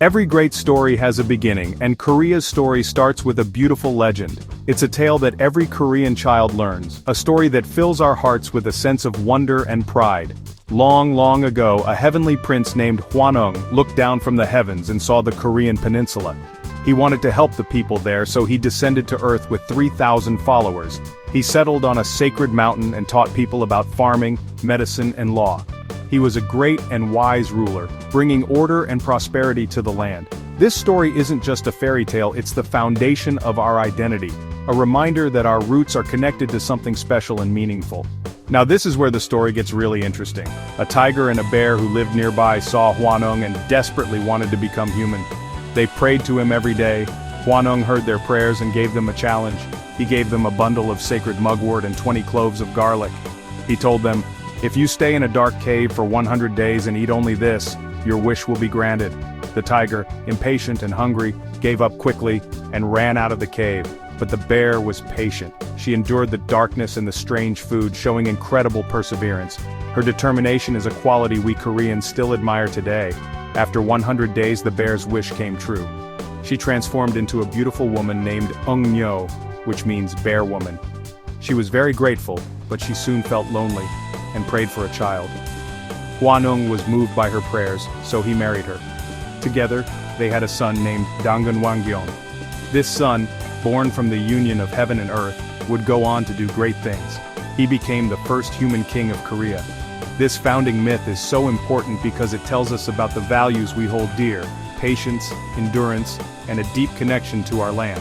Every great story has a beginning, and Korea's story starts with a beautiful legend. It's a tale that every Korean child learns, a story that fills our hearts with a sense of wonder and pride. Long, long ago, a heavenly prince named Hwanung looked down from the heavens and saw the Korean peninsula. He wanted to help the people there, so he descended to Earth with 3,000 followers. He settled on a sacred mountain and taught people about farming, medicine, and law. He was a great and wise ruler, bringing order and prosperity to the land. This story isn't just a fairy tale, it's the foundation of our identity, a reminder that our roots are connected to something special and meaningful. Now this is where the story gets really interesting. A tiger and a bear who lived nearby saw Hwanung and desperately wanted to become human. They prayed to him every day. Hwanung heard their prayers and gave them a challenge. He gave them a bundle of sacred mugwort and 20 cloves of garlic. He told them, "If you stay in a dark cave for 100 days and eat only this, your wish will be granted." The tiger, impatient and hungry, gave up quickly and ran out of the cave. But the bear was patient. She endured the darkness and the strange food, showing incredible perseverance. Her determination is a quality we Koreans still admire today. After 100 days, the bear's wish came true. She transformed into a beautiful woman named Eungnyo, which means bear woman. She was very grateful, but she soon felt lonely and prayed for a child. Hwanung was moved by her prayers, so he married her. Together, they had a son named Dangun. This son, born from the union of heaven and earth, would go on to do great things. He became the first human king of Korea. This founding myth is so important because it tells us about the values we hold dear: patience, endurance, and a deep connection to our land.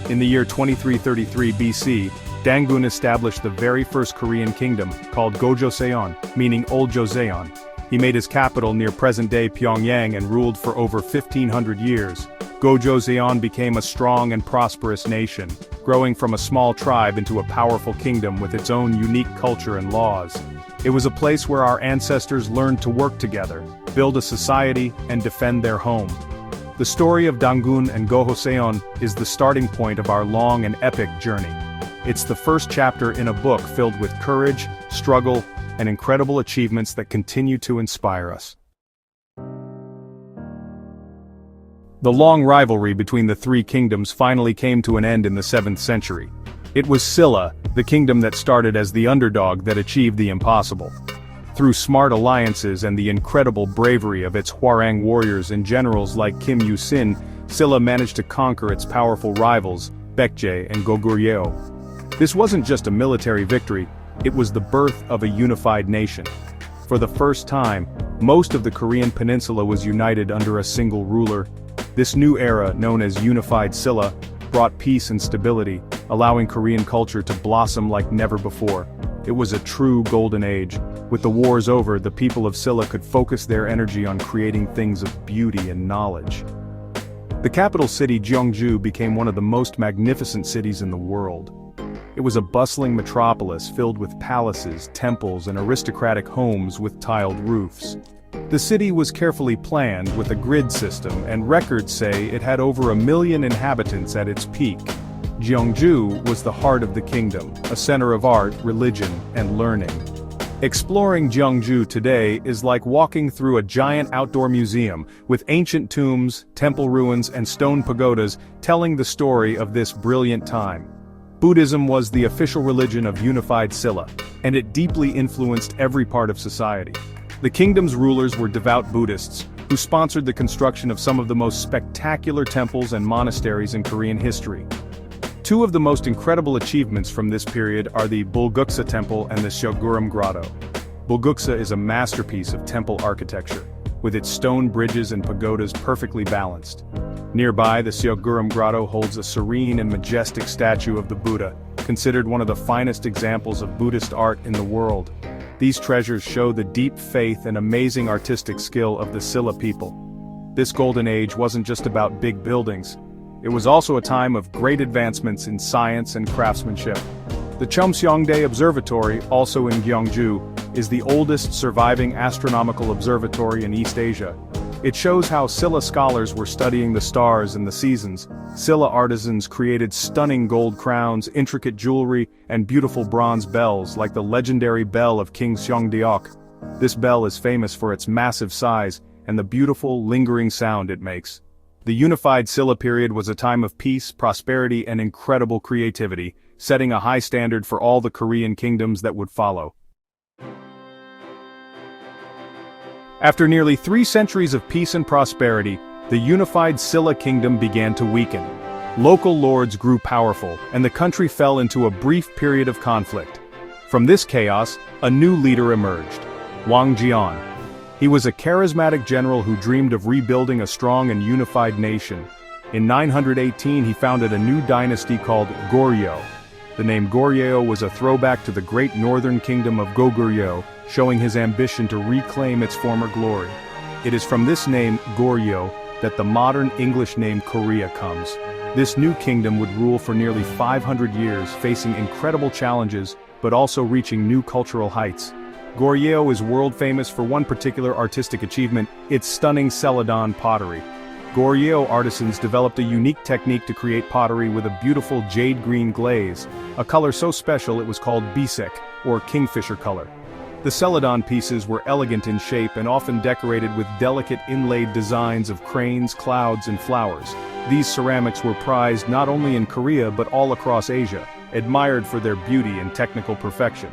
In the year 2333 BC, Dangun established the very first Korean kingdom, called Gojoseon, meaning Old Joseon. He made his capital near present-day Pyongyang and ruled for over 1,500 years. Gojoseon became a strong and prosperous nation, growing from a small tribe into a powerful kingdom with its own unique culture and laws. It was a place where our ancestors learned to work together, build a society, and defend their home. The story of Dangun and Gojoseon is the starting point of our long and epic journey. It's the first chapter in a book filled with courage, struggle, and incredible achievements that continue to inspire us. The long rivalry between the three kingdoms finally came to an end in the 7th century. It was Silla, the kingdom that started as the underdog, that achieved the impossible. Through smart alliances and the incredible bravery of its Hwarang warriors and generals like Kim Yu-sin, Silla managed to conquer its powerful rivals, Baekje and Goryeo. This wasn't just a military victory, it was the birth of a unified nation. For the first time, most of the Korean peninsula was united under a single ruler. This new era, known as Unified Silla, brought peace and stability, allowing Korean culture to blossom like never before. It was a true golden age. With the wars over, the people of Silla could focus their energy on creating things of beauty and knowledge. The capital city, Gyeongju, became one of the most magnificent cities in the world. It was a bustling metropolis filled with palaces, temples, and aristocratic homes with tiled roofs. The city was carefully planned with a grid system, and records say it had over 1 million inhabitants at its peak. Gyeongju was the heart of the kingdom, a center of art, religion, and learning. Exploring Gyeongju today is like walking through a giant outdoor museum, with ancient tombs, temple ruins, and stone pagodas telling the story of this brilliant time. Buddhism was the official religion of unified Silla, and it deeply influenced every part of society. The kingdom's rulers were devout Buddhists, who sponsored the construction of some of the most spectacular temples and monasteries in Korean history. Two of the most incredible achievements from this period are the Bulguksa Temple and the Seogguram Grotto. Bulguksa is a masterpiece of temple architecture, with its stone bridges and pagodas perfectly balanced. Nearby, the Seogguram Grotto holds a serene and majestic statue of the Buddha, considered one of the finest examples of Buddhist art in the world. These treasures show the deep faith and amazing artistic skill of the Silla people. This golden age wasn't just about big buildings. It was also a time of great advancements in science and craftsmanship. The Chumseongdae Observatory, also in Gyeongju, is the oldest surviving astronomical observatory in East Asia. It shows how Silla scholars were studying the stars and the seasons. Silla artisans created stunning gold crowns, intricate jewelry, and beautiful bronze bells like the legendary bell of King Seongdeok. This bell is famous for its massive size, and the beautiful, lingering sound it makes. The unified Silla period was a time of peace, prosperity, and incredible creativity, setting a high standard for all the Korean kingdoms that would follow. After nearly 3 centuries of peace and prosperity, the unified Silla kingdom began to weaken. Local lords grew powerful, and the country fell into a brief period of conflict. From this chaos, a new leader emerged, Wang Jian. He was a charismatic general who dreamed of rebuilding a strong and unified nation. In 918 he founded a new dynasty called Goryeo. The name Goryeo was a throwback to the great northern kingdom of Goryeo, showing his ambition to reclaim its former glory. It is from this name, Goryeo, that the modern English name Korea comes. This new kingdom would rule for nearly 500 years, facing incredible challenges, but also reaching new cultural heights. Goryeo is world famous for one particular artistic achievement, its stunning celadon pottery. Goryeo artisans developed a unique technique to create pottery with a beautiful jade green glaze, a color so special it was called bisek, or kingfisher color. The celadon pieces were elegant in shape and often decorated with delicate inlaid designs of cranes, clouds, and flowers. These ceramics were prized not only in Korea but all across Asia, admired for their beauty and technical perfection.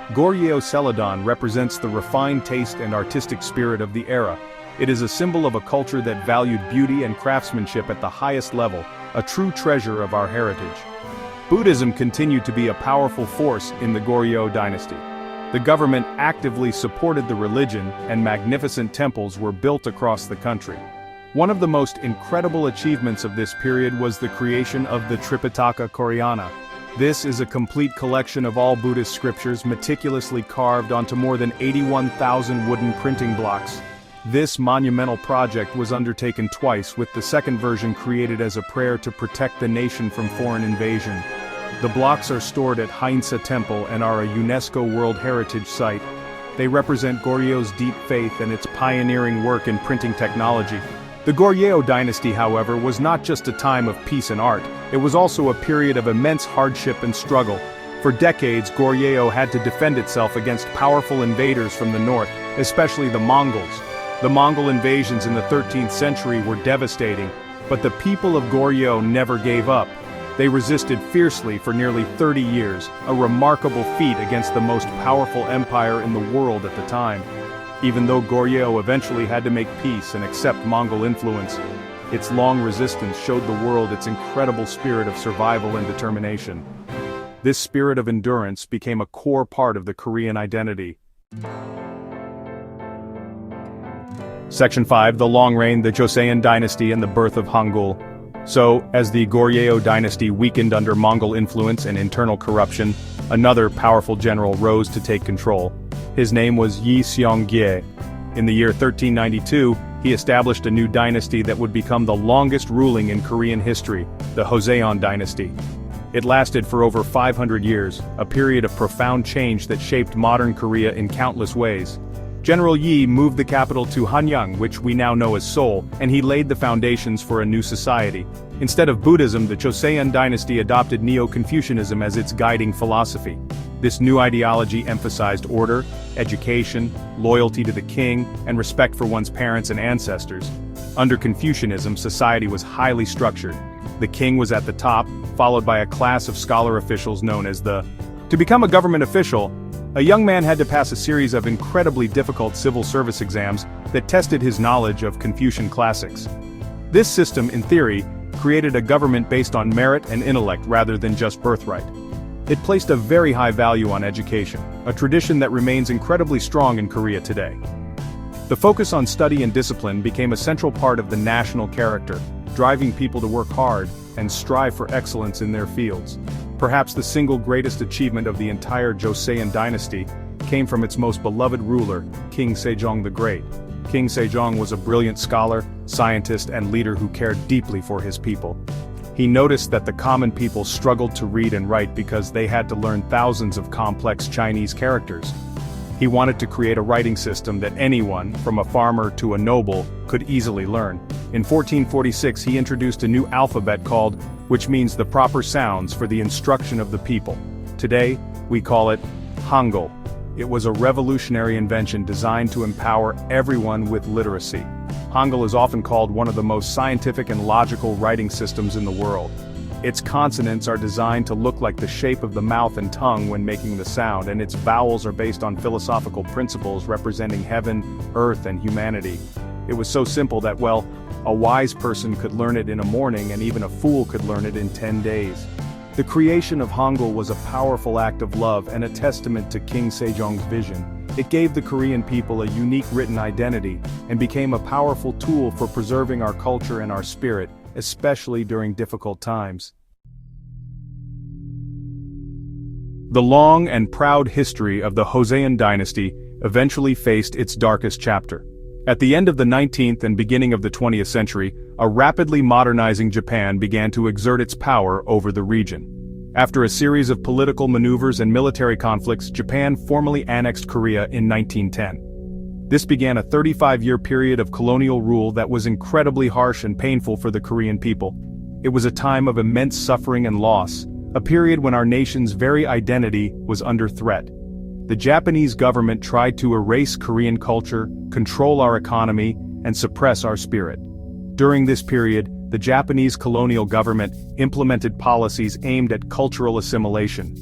Goryeo celadon represents the refined taste and artistic spirit of the era. It is a symbol of a culture that valued beauty and craftsmanship at the highest level, a true treasure of our heritage. Buddhism continued to be a powerful force in the Goryeo dynasty. The government actively supported the religion, and magnificent temples were built across the country. One of the most incredible achievements of this period was the creation of the Tripitaka Koreana. This is a complete collection of all Buddhist scriptures meticulously carved onto more than 81,000 wooden printing blocks. This monumental project was undertaken twice, with the second version created as a prayer to protect the nation from foreign invasion. The blocks are stored at Hangul Temple and are a UNESCO World Heritage Site. They represent Goryeo's deep faith and its pioneering work in printing technology. The Goryeo dynasty, however, was not just a time of peace and art, it was also a period of immense hardship and struggle. For decades, Goryeo had to defend itself against powerful invaders from the north, especially the Mongols. The Mongol invasions in the 13th century were devastating, but the people of Goryeo never gave up. They resisted fiercely for nearly 30 years, a remarkable feat against the most powerful empire in the world at the time. Even though Goryeo eventually had to make peace and accept Mongol influence, its long resistance showed the world its incredible spirit of survival and determination. This spirit of endurance became a core part of the Korean identity. Section 5, The Long Reign, the Joseon Dynasty and the Birth of Hangul. So, as the Goryeo dynasty weakened under Mongol influence and internal corruption, another powerful general rose to take control. His name was Yi Seong-gye. In the year 1392, he established a new dynasty that would become the longest ruling in Korean history, the Joseon dynasty. It lasted for over 500 years, a period of profound change that shaped modern Korea in countless ways. General Yi moved the capital to Hanyang, which we now know as Seoul, and he laid the foundations for a new society. Instead of Buddhism, the Joseon dynasty adopted Neo-Confucianism as its guiding philosophy. This new ideology emphasized order, education, loyalty to the king, and respect for one's parents and ancestors. Under Confucianism, society was highly structured. The king was at the top, followed by a class of scholar officials known as the. To become a government official, a young man had to pass a series of incredibly difficult civil service exams that tested his knowledge of Confucian classics. This system, in theory, created a government based on merit and intellect rather than just birthright. It placed a very high value on education, a tradition that remains incredibly strong in Korea today. The focus on study and discipline became a central part of the national character, driving people to work hard and strive for excellence in their fields. Perhaps the single greatest achievement of the entire Joseon dynasty came from its most beloved ruler, King Sejong the Great. King Sejong was a brilliant scholar, scientist, and leader who cared deeply for his people. He noticed that the common people struggled to read and write because they had to learn thousands of complex Chinese characters. He wanted to create a writing system that anyone, from a farmer to a noble, could easily learn. In 1446 he introduced a new alphabet called, which means the proper sounds for the instruction of the people. Today, we call it Hangul. It was a revolutionary invention designed to empower everyone with literacy. Hangul is often called one of the most scientific and logical writing systems in the world. Its consonants are designed to look like the shape of the mouth and tongue when making the sound, and its vowels are based on philosophical principles representing heaven, earth, and humanity. It was so simple that, well, a wise person could learn it in a morning and even a fool could learn it in 10 days. The creation of Hangul was a powerful act of love and a testament to King Sejong's vision. It gave the Korean people a unique written identity and became a powerful tool for preserving our culture and our spirit, especially during difficult times. The long and proud history of the Joseon dynasty eventually faced its darkest chapter. At the end of the 19th and beginning of the 20th century, a rapidly modernizing Japan began to exert its power over the region. After a series of political maneuvers and military conflicts, Japan formally annexed Korea in 1910. This began a 35-year period of colonial rule that was incredibly harsh and painful for the Korean people. It was a time of immense suffering and loss, a period when our nation's very identity was under threat. The Japanese government tried to erase Korean culture, control our economy, and suppress our spirit. During this period, the Japanese colonial government implemented policies aimed at cultural assimilation.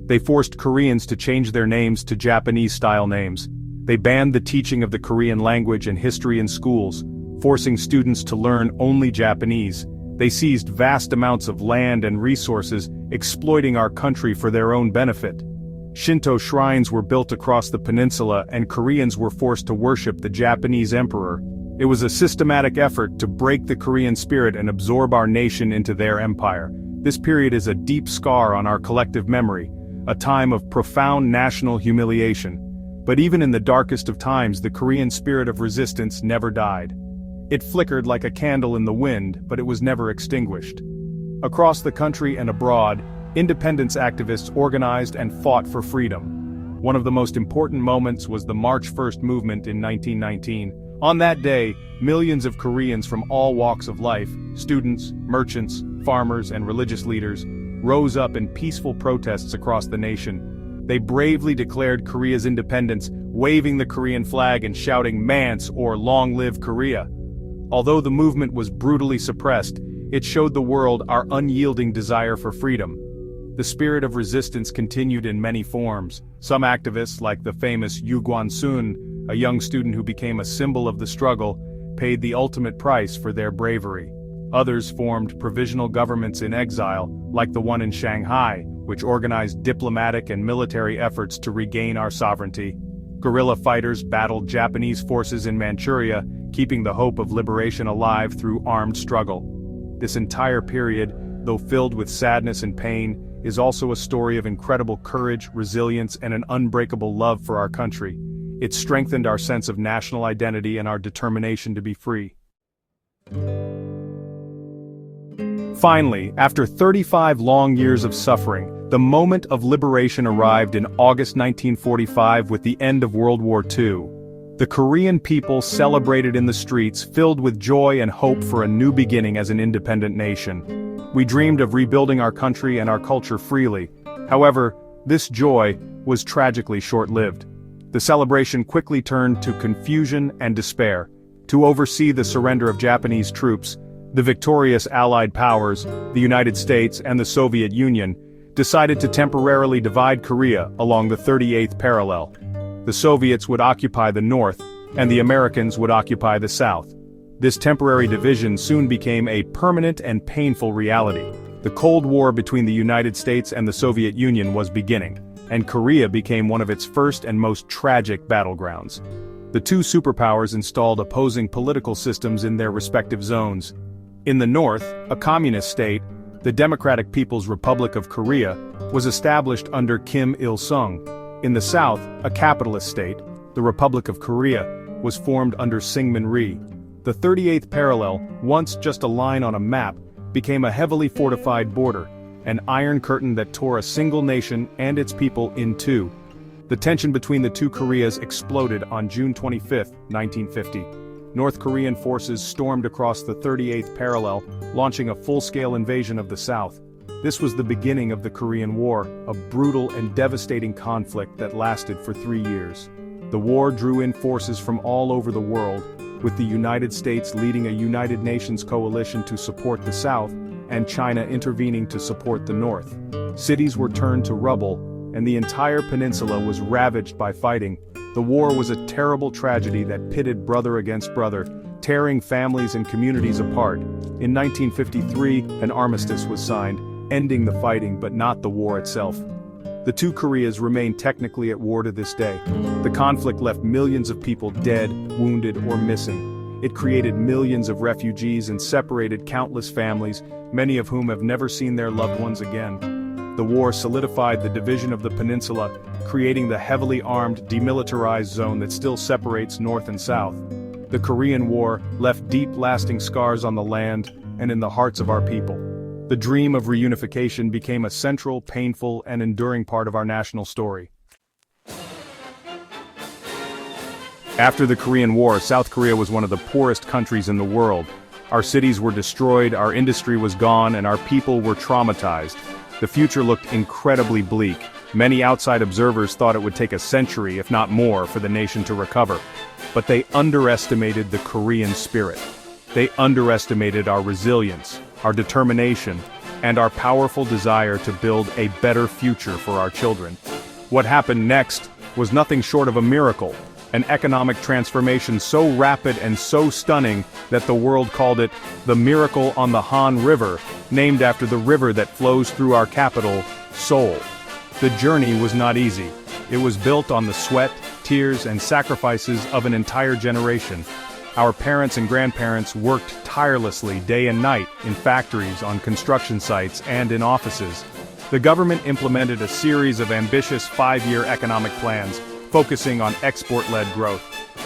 They forced Koreans to change their names to Japanese-style names. They banned the teaching of the Korean language and history in schools, forcing students to learn only Japanese. They seized vast amounts of land and resources, exploiting our country for their own benefit. Shinto shrines were built across the peninsula and Koreans were forced to worship the Japanese emperor. It was a systematic effort to break the Korean spirit and absorb our nation into their empire. This period is a deep scar on our collective memory, a time of profound national humiliation. But even in the darkest of times, the Korean spirit of resistance never died. It flickered like a candle in the wind, but it was never extinguished. Across the country and abroad, independence activists organized and fought for freedom. One of the most important moments was the March 1st movement in 1919. On that day, millions of Koreans from all walks of life, students, merchants, farmers, and religious leaders, rose up in peaceful protests across the nation. They bravely declared Korea's independence, waving the Korean flag and shouting "Mance" or "Long live Korea." Although the movement was brutally suppressed, it showed the world our unyielding desire for freedom. The spirit of resistance continued in many forms. Some activists, like the famous Yu Guan-sun, a young student who became a symbol of the struggle, paid the ultimate price for their bravery. Others formed provisional governments in exile, like the one in Shanghai, which organized diplomatic and military efforts to regain our sovereignty. Guerrilla fighters battled Japanese forces in Manchuria, keeping the hope of liberation alive through armed struggle. This entire period, though filled with sadness and pain, is also a story of incredible courage, resilience, and an unbreakable love for our country. It strengthened our sense of national identity and our determination to be free. Finally, after 35 long years of suffering, the moment of liberation arrived in August 1945 with the end of World War II. The Korean people celebrated in the streets, filled with joy and hope for a new beginning as an independent nation. We dreamed of rebuilding our country and our culture freely. However, this joy was tragically short-lived. The celebration quickly turned to confusion and despair. To oversee the surrender of Japanese troops, the victorious Allied powers, the United States and the Soviet Union, decided to temporarily divide Korea along the 38th parallel. The Soviets would occupy the north, and the Americans would occupy the south. This temporary division soon became a permanent and painful reality. The Cold War between the United States and the Soviet Union was beginning, and Korea became one of its first and most tragic battlegrounds. The two superpowers installed opposing political systems in their respective zones. In the north, a communist state, the Democratic People's Republic of Korea, was established under Kim Il-sung. In the south, a capitalist state, the Republic of Korea, was formed under Syngman Rhee. The 38th parallel, once just a line on a map, became a heavily fortified border, an iron curtain that tore a single nation and its people in two. The tension between the two Koreas exploded on June 25, 1950. North Korean forces stormed across the 38th parallel, launching a full-scale invasion of the South. This was the beginning of the Korean War, a brutal and devastating conflict that lasted for 3 years. The war drew in forces from all over the world, with the United States leading a United Nations coalition to support the South, and China intervening to support the North. Cities were turned to rubble, and the entire peninsula was ravaged by fighting. The war was a terrible tragedy that pitted brother against brother, tearing families and communities apart. In 1953, an armistice was signed, ending the fighting but not the war itself. The two Koreas remain technically at war to this day. The conflict left millions of people dead, wounded, or missing. It created millions of refugees and separated countless families, many of whom have never seen their loved ones again. The war solidified the division of the peninsula, creating the heavily armed, demilitarized zone that still separates North and South. The Korean War left deep, lasting scars on the land and in the hearts of our people. The dream of reunification became a central, painful, and enduring part of our national story. After the Korean War, South Korea was one of the poorest countries in the world. Our cities were destroyed, our industry was gone, and our people were traumatized. The future looked incredibly bleak. Many outside observers thought it would take a century, if not more, for the nation to recover. But they underestimated the Korean spirit. They underestimated our resilience, our determination, and our powerful desire to build a better future for our children. What happened next was nothing short of a miracle, an economic transformation so rapid and so stunning that the world called it the Miracle on the Han River, named after the river that flows through our capital, Seoul. The journey was not easy. It was built on the sweat, tears, and sacrifices of an entire generation. Our parents and grandparents worked tirelessly day and night in factories, on construction sites, and in offices. The government implemented a series of ambitious 5-year economic plans, focusing on export-led growth.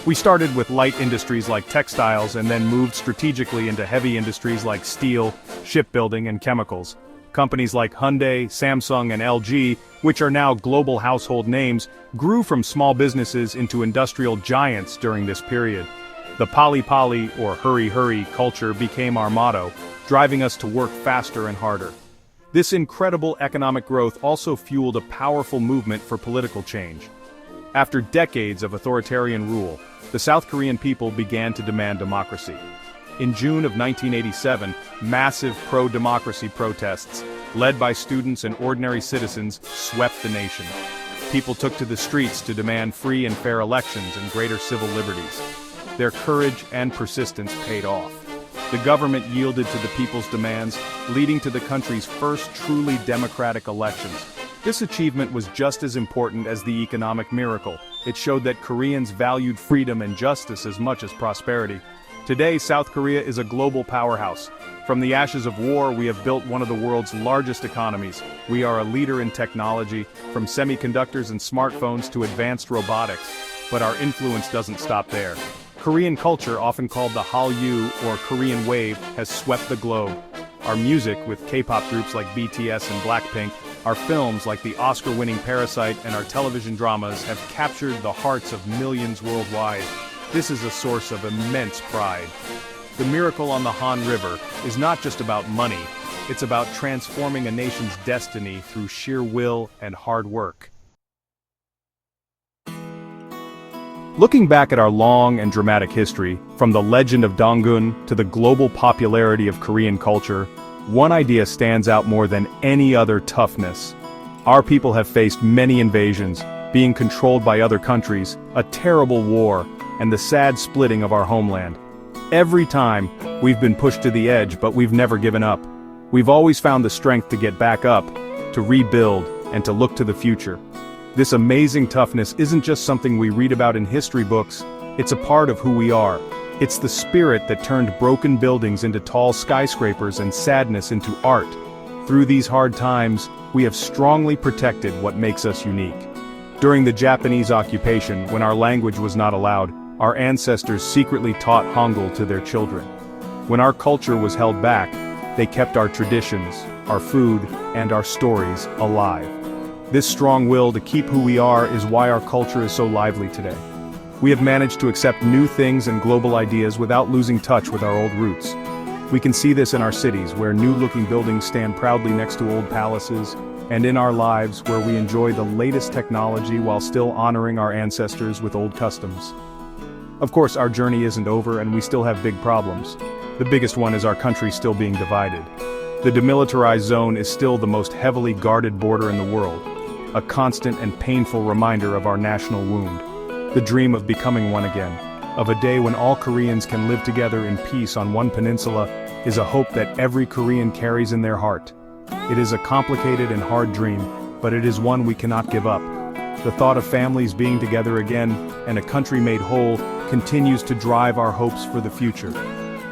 We started with light industries like textiles and then moved strategically into heavy industries like steel, shipbuilding, and chemicals. Companies like Hyundai, Samsung, and LG, which are now global household names, grew from small businesses into industrial giants during this period. The pali-pali, or hurry-hurry, culture became our motto, driving us to work faster and harder. This incredible economic growth also fueled a powerful movement for political change. After decades of authoritarian rule, the South Korean people began to demand democracy. In June of 1987, massive pro-democracy protests, led by students and ordinary citizens, swept the nation. People took to the streets to demand free and fair elections and greater civil liberties. Their courage and persistence paid off. The government yielded to the people's demands, leading to the country's first truly democratic elections. This achievement was just as important as the economic miracle. It showed that Koreans valued freedom and justice as much as prosperity. Today, South Korea is a global powerhouse. From the ashes of war, we have built one of the world's largest economies. We are a leader in technology, from semiconductors and smartphones to advanced robotics. But our influence doesn't stop there. Korean culture, often called the Hallyu or Korean wave, has swept the globe. Our music, with K-pop groups like BTS and Blackpink, our films like the Oscar-winning Parasite, and our television dramas have captured the hearts of millions worldwide. This is a source of immense pride. The Miracle on the Han River is not just about money, it's about transforming a nation's destiny through sheer will and hard work. Looking back at our long and dramatic history, from the legend of Dangun to the global popularity of Korean culture, one idea stands out more than any other: toughness. Our people have faced many invasions, being controlled by other countries, a terrible war, and the sad splitting of our homeland. Every time, we've been pushed to the edge, but we've never given up. We've always found the strength to get back up, to rebuild, and to look to the future. This amazing toughness isn't just something we read about in history books, it's a part of who we are. It's the spirit that turned broken buildings into tall skyscrapers and sadness into art. Through these hard times, we have strongly protected what makes us unique. During the Japanese occupation, when our language was not allowed, our ancestors secretly taught Hangul to their children. When our culture was held back, they kept our traditions, our food, and our stories alive. This strong will to keep who we are is why our culture is so lively today. We have managed to accept new things and global ideas without losing touch with our old roots. We can see this in our cities, where new-looking buildings stand proudly next to old palaces, and in our lives, where we enjoy the latest technology while still honoring our ancestors with old customs. Of course, our journey isn't over and we still have big problems. The biggest one is our country still being divided. The demilitarized zone is still the most heavily guarded border in the world, a constant and painful reminder of our national wound. The dream of becoming one again, of a day when all Koreans can live together in peace on one peninsula, is a hope that every Korean carries in their heart. It is a complicated and hard dream, but it is one we cannot give up. The thought of families being together again, and a country made whole, continues to drive our hopes for the future.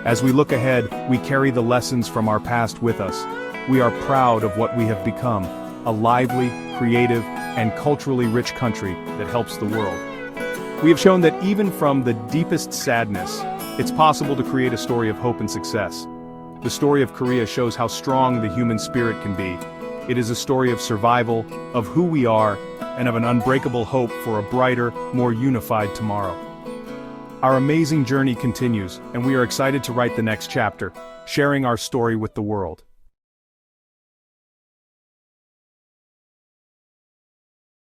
As we look ahead, we carry the lessons from our past with us. We are proud of what we have become, a lively, creative, and culturally rich country that helps the world. We have shown that even from the deepest sadness, it's possible to create a story of hope and success. The story of Korea shows how strong the human spirit can be. It is a story of survival, of who we are, and of an unbreakable hope for a brighter, more unified tomorrow. Our amazing journey continues, and we are excited to write the next chapter, sharing our story with the world.